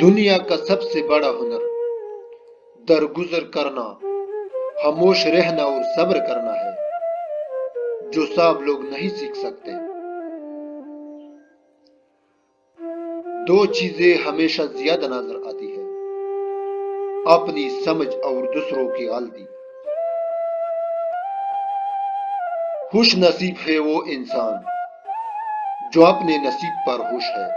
دنیا کا سب سے بڑا ہنر درگزر کرنا، خاموش رہنا اور صبر کرنا ہے، جو سب لوگ نہیں سیکھ سکتے۔ دو چیزیں ہمیشہ زیادہ نظر آتی ہے، اپنی سمجھ اور دوسروں کی غلطی۔ خوش نصیب ہے وہ انسان جو اپنے نصیب پر خوش ہے۔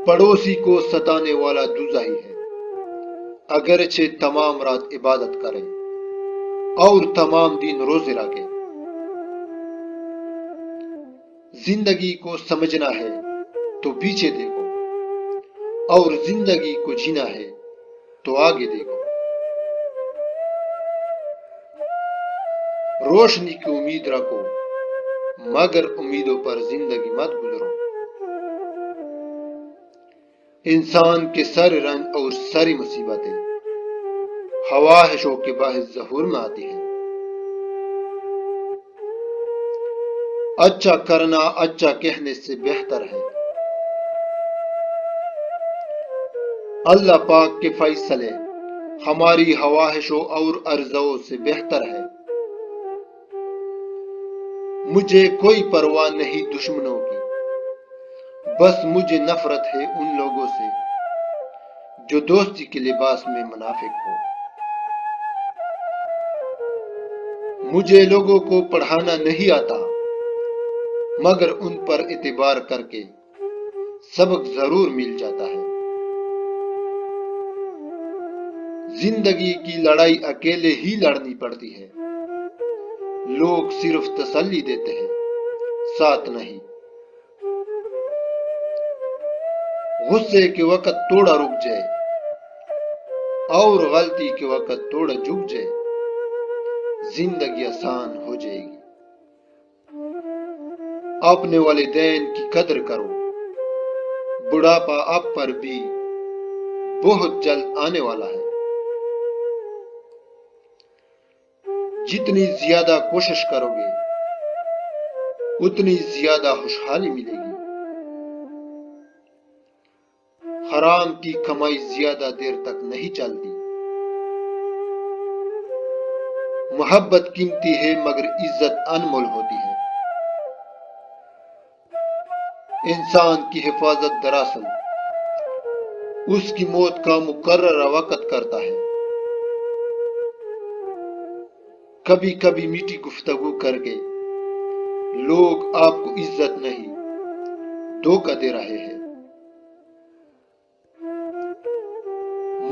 پڑوسی کو ستانے والا دوزخی ہے، اگرچہ تمام رات عبادت کرے اور تمام دن روزے رکھے۔ زندگی کو سمجھنا ہے تو پیچھے دیکھو، اور زندگی کو جینا ہے تو آگے دیکھو۔ روشنی کی امید رکھو، مگر امیدوں پر زندگی مت گزرو۔ انسان کے سارے رنج اور ساری مصیبتیں خواہشوں کے باعث ظہور میں آتی ہیں۔ اچھا کرنا اچھا کہنے سے بہتر ہے۔ اللہ پاک کے فیصلے ہماری خواہشوں اور آرزوؤں سے بہتر ہے۔ مجھے کوئی پرواہ نہیں دشمنوں کی، بس مجھے نفرت ہے ان لوگوں سے جو دوستی کے لباس میں منافق ہو۔ مجھے لوگوں کو پڑھانا نہیں آتا، مگر ان پر اعتبار کر کے سبق ضرور مل جاتا ہے۔ زندگی کی لڑائی اکیلے ہی لڑنی پڑتی ہے، لوگ صرف تسلی دیتے ہیں، ساتھ نہیں۔ غصے کے وقت تھوڑا رک جائے اور غلطی کے وقت تھوڑا جھک جائے، زندگی آسان ہو جائے گی۔ اپنے والدین کی قدر کرو، بڑھاپا آپ پر بھی بہت جلد آنے والا ہے۔ جتنی زیادہ کوشش کرو گے اتنی زیادہ خوشحالی ملے گی۔ حرام کی کمائی زیادہ دیر تک نہیں چلتی۔ محبت قیمتی ہے مگر عزت انمول ہوتی ہے۔ انسان کی حفاظت دراصل اس کی موت کا مقررہ وقت کرتا ہے۔ کبھی کبھی میٹھی گفتگو کر کے لوگ آپ کو عزت نہیں دھوکہ دے رہے ہیں۔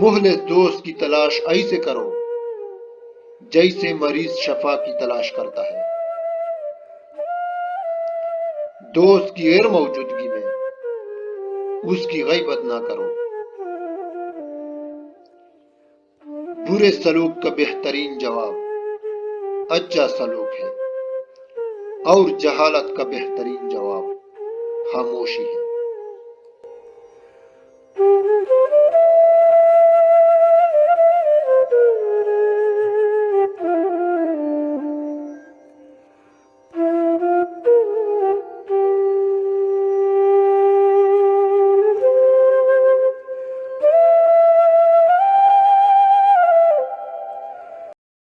مخلص دوست کی تلاش ایسے کرو جیسے مریض شفا کی تلاش کرتا ہے۔ دوست کی غیر موجودگی میں اس کی غیبت نہ کرو۔ برے سلوک کا بہترین جواب اچھا سلوک ہے، اور جہالت کا بہترین جواب خاموشی ہے۔